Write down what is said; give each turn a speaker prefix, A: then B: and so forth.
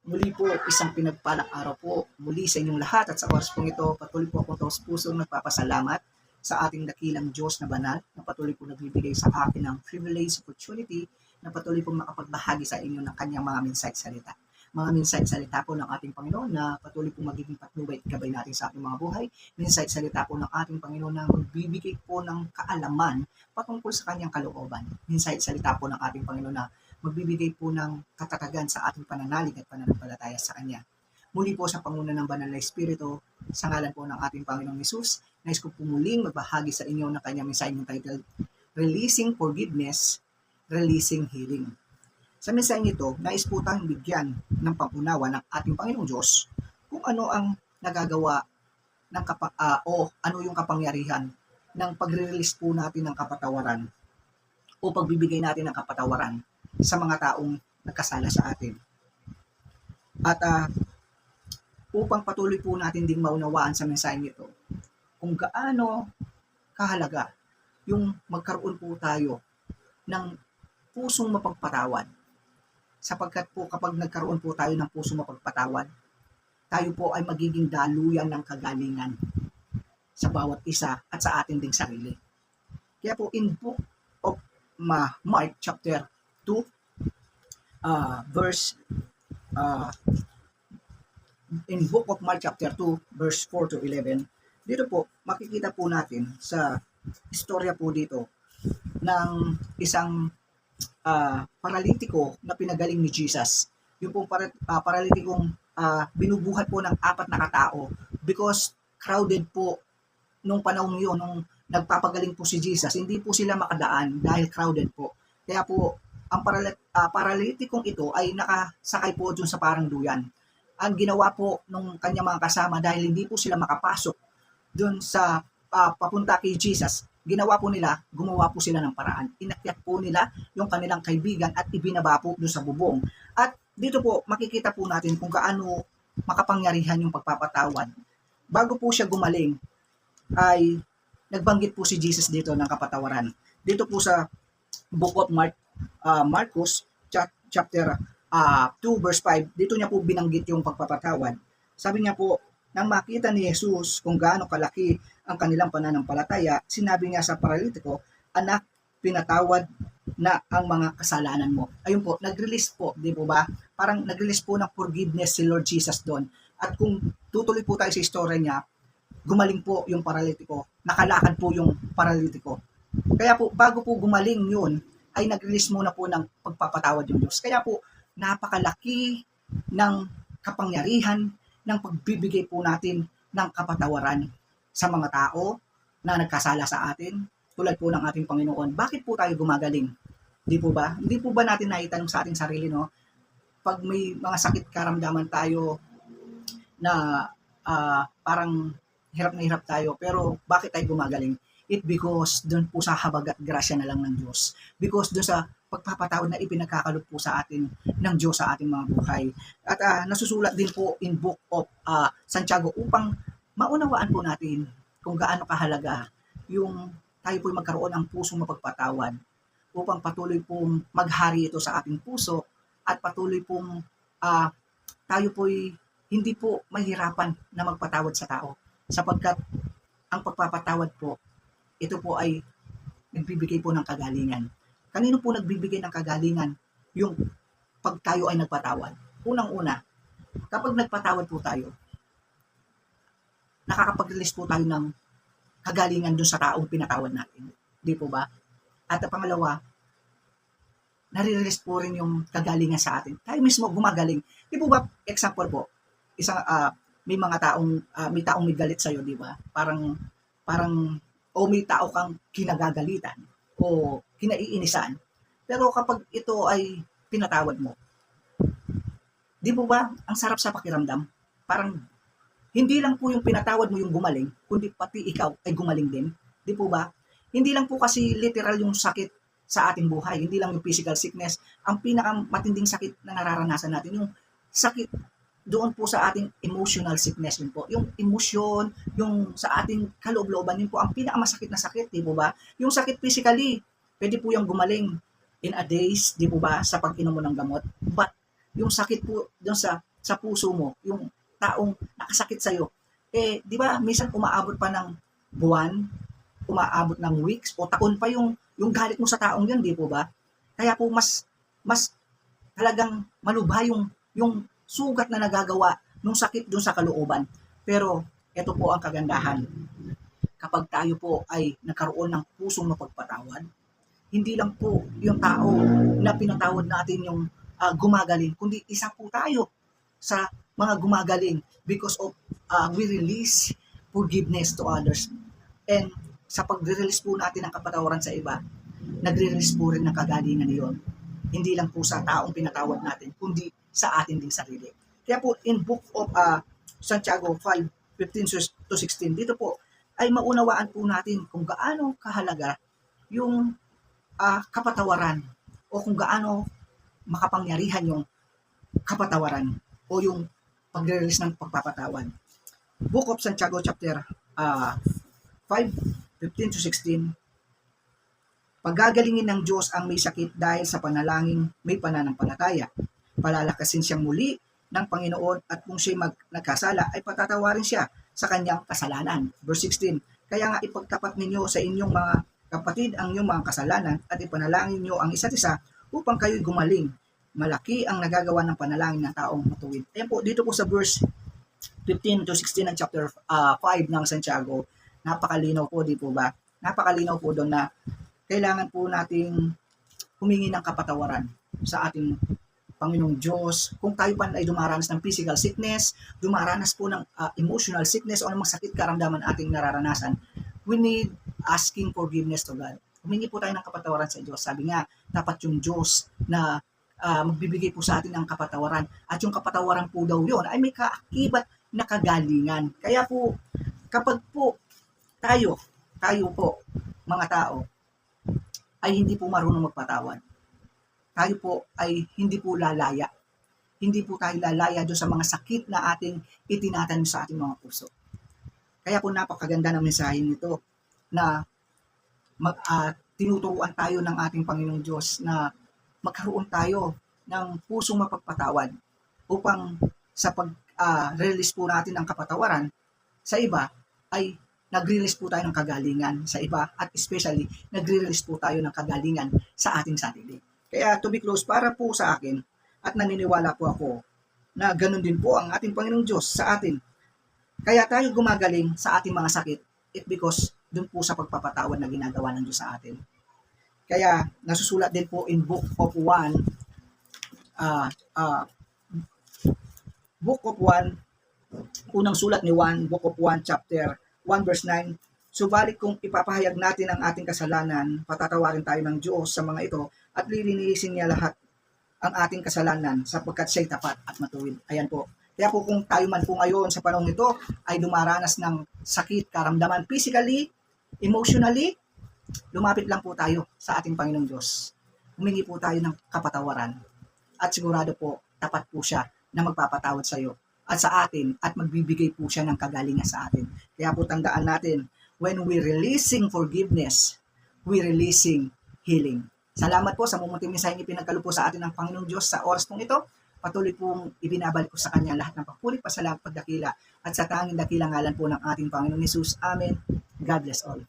A: Muli po, isang pinagpalang araw po muli sa inyong lahat at sa oras pong ito, patuloy po akong taos-pusong nagpapasalamat sa ating dakilang Diyos na banal na patuloy po nagbibigay sa akin ng privilege, opportunity na patuloy po makapagbahagi sa inyo ng kanyang mga mensahe salita. Mga mensahe salita po ng ating Panginoon na patuloy po magiging patnubay at gabay natin sa ating mga buhay. Mensahe salita po ng ating Panginoon na magbibigay po ng kaalaman patungkol sa kanyang kalooban. Mensahe salita po ng ating Panginoon na magbibigay po ng katatagan sa ating pananalig at pananampalataya sa Kanya. Muli po sa panguna ng Banal na Espiritu, sa ngalan po ng ating Panginoong Hesus, nais ko po muling magbahagi sa inyo ng kanyang mensahe titled, Releasing Forgiveness, Releasing Healing. Sa mensahe ito, nais po tayong bigyan ng pangunawa ng ating Panginoong Diyos kung ano ang nagagawa ng o ano yung kapangyarihan ng pagre-release po natin ng kapatawaran o pagbibigay natin ng kapatawaran sa mga taong nagkasala sa atin. At upang patuloy po natin ding maunawaan sa mensahe nito kung gaano kahalaga yung magkaroon po tayo ng pusong mapagpatawad. Sapagkat po kapag nagkaroon po tayo ng pusong mapagpatawad, tayo po ay magiging daluyan ng kagalingan sa bawat isa at sa atin ding sarili. Kaya po in Book of Mark chapter 2, in Book of Mark chapter 2, verse 4 to 11, dito po makikita po natin sa istorya po dito ng isang paralitiko na pinagaling ni Jesus. Yung pong paralitikong binubuhat po ng 4 na katao because crowded po nung panahon yun, nung nagpapagaling po si Jesus, hindi po sila makadaan dahil crowded po. Kaya po, ang paralitikong ito ay nakasakay po dun sa parang duyan. Ang ginawa po nung kanyang mga kasama dahil hindi po sila makapasok dun sa papunta kay Jesus, gumawa po sila ng paraan. Inakyat po nila yung kanilang kaibigan at ibinaba po dun sa bubong. At dito po, makikita po natin kung gaano makapangyarihan yung pagpapatawad. Bago po siya gumaling, ay nagbanggit po si Jesus dito ng kapatawaran. Dito po sa Book of Marcos chapter 2 verse 5, dito niya po binanggit yung pagpapatawad. Sabi niya po, nang makita ni Jesus kung gaano kalaki ang kanilang pananampalataya, sinabi niya sa paralitiko, anak, pinatawad na ang mga kasalanan mo. Ayun po, nag-release po, di po ba? Parang nag-release po ng forgiveness si Lord Jesus doon. At kung tutuloy po tayo sa istorya niya, gumaling po yung paralitiko, nakalakad po yung paralitiko. Kaya po, bago po gumaling yun, ay nag-release muna po ng pagpapatawad yung Diyos. Kaya po, napakalaki ng kapangyarihan ng pagbibigay po natin ng kapatawaran sa mga tao na nagkasala sa atin, tulad po ng ating Panginoon. Bakit po tayo gumagaling? Di po ba? Hindi po ba natin naitanong sa ating sarili, no? Pag may mga sakit karamdaman tayo na parang hirap na hirap tayo, pero bakit tayo gumagaling? It because doon po sa habag at grasya na lang ng Diyos. Because doon sa pagpapatawad na ipinagkakaloob po sa atin ng Diyos sa ating mga buhay. At nasusulat din po in Book of Santiago upang maunawaan po natin kung gaano kahalaga yung tayo po'y magkaroon ng pusong mapagpatawad upang patuloy pong maghari ito sa ating puso at patuloy pong tayo po'y hindi po mahirapan na magpatawad sa tao sapagkat ang pagpapatawad po, ito po ay nagbibigay po ng kagalingan. Kanino po nagbibigay ng kagalingan? Yung pag tayo ay nagpatawad. Unang-una, kapag nagpatawad po tayo, nakakapag-release po tayo ng kagalingan dun sa taong pinatawad natin. Di po ba? At pangalawa, nare-release po rin yung kagalingan sa atin. Tayo mismo gumagaling. Di po ba, example po, isang may mga may taong may galit sa'yo, di ba? Parang o may tao kang kinagagalitan o kinaiinisan. Pero kapag ito ay pinatawad mo, di po ba, ang sarap sa pakiramdam? Parang hindi lang po yung pinatawad mo yung gumaling, kundi pati ikaw ay gumaling din. Di po ba? Hindi lang po kasi literal yung sakit sa ating buhay, hindi lang yung physical sickness. Ang pinakamatinding sakit na nararanasan natin, yung sakit doon po sa ating emotional sickness yun po. Yung emotion, yung sa ating kaloob-looban, yun po ang pinakamasakit na sakit, di po ba? Yung sakit physically, pwede po yung gumaling in a days, di po ba, sa pag-inom mo ng gamot. But yung sakit po doon sa sa puso mo, yung taong nakasakit sa'yo, di ba, minsan umaabot pa ng buwan, umaabot ng weeks, o taon pa yung galit mo sa taong yun, di po ba? Kaya po, mas talagang malubha yung sugat na nagagawa nung sakit dun sa kalooban. Pero, ito po ang kagandahan. Kapag tayo po ay nagkaroon ng pusong mapagpatawad, hindi lang po yung tao na pinatawad natin yung gumagaling, kundi isa po tayo sa mga gumagaling because of we release forgiveness to others. And sa pagre-release po natin ng kapatawaran sa iba, nagre-release po rin ng kagalingan niyon. Hindi lang po sa taong pinatawad natin, kundi sa atin din sarili. Kaya po in Book of Santiago 5:15 to 16, dito po ay maunawaan po natin kung gaano kahalaga yung kapatawaran o kung gaano makapangyarihan yung kapatawaran o yung pagre-release ng pagpapatawad. Book of Santiago chapter 5:15 to 16, pagagalingin ng Diyos ang may sakit dahil sa panalangin may pananampalataya. Palalakasin siyang muli ng Panginoon at kung siya nagkasala ay patatawarin siya sa kanyang kasalanan. Verse 16, kaya nga ipagtapat ninyo sa inyong mga kapatid ang inyong mga kasalanan at ipanalangin nyo ang isa't isa upang kayo'y gumaling. Malaki ang nagagawa ng panalangin ng taong matuwid. Ayan po, dito po sa verse 15 to 16 ng chapter 5 ng Santiago, napakalinaw po, di po ba? Napakalinaw po doon na kailangan po nating humingi ng kapatawaran sa ating Panginoong Diyos. Kung tayo pa ay dumaranas ng physical sickness, dumaranas po ng emotional sickness o anumang sakit karamdaman ating nararanasan, we need asking forgiveness to God. Humingi po tayo ng kapatawaran sa Diyos. Sabi nga, dapat yung Diyos na magbibigay po sa atin ng kapatawaran. At yung kapatawaran po daw yun ay may kaakibat na kagalingan. Kaya po, kapag po tayo po, mga tao, ay hindi po marunong magpatawad, tayo po ay hindi po lalaya. Hindi po tayo lalaya doon sa mga sakit na ating itinatanim sa ating mga puso. Kaya po napakaganda ng mensahe nito na tinuturuan tayo ng ating Panginoong Diyos na magkaroon tayo ng pusong mapagpatawad upang sa pag-release po natin ng kapatawaran sa iba ay nagre-release po tayo ng kagalingan sa iba at especially nagre-release po tayo ng kagalingan sa ating sarili. Kaya to be close, para po sa akin at naniniwala po ako na ganun din po ang ating Panginoong Diyos sa atin. Kaya tayo gumagaling sa ating mga sakit because dun po sa pagpapatawad na ginagawa ng Diyos sa atin. Kaya nasusulat din po in Book of 1, Book of 1, unang sulat ni 1, Book of 1, chapter 1 verse 9, subalit kung ipapahayag natin ang ating kasalanan, patatawarin tayo ng Diyos sa mga ito at lilinisin niya lahat ang ating kasalanan sapagkat siya'y tapat at matuwid. Ayan po. Kaya po kung tayo man po ngayon sa panahon nito ay dumaranas ng sakit, karamdaman, physically, emotionally, lumapit lang po tayo sa ating Panginoong Diyos. Humingi po tayo ng kapatawaran at sigurado po tapat po siya na magpapatawad sa iyo at sa atin at magbibigay po siya ng kagalingan sa atin. Kaya po tandaan natin, when we releasing forgiveness, we releasing healing. Salamat po sa mumunting mensaheng ipinagkaloob po sa atin ng Panginoong Diyos sa oras pong ito. Patuloy pong ibinabalik ko sa Kanya lahat ng papuri, pasalamat, pagdakila at sa tanging dakilang ngalan po ng ating Panginoong Hesus. Amen. God bless all.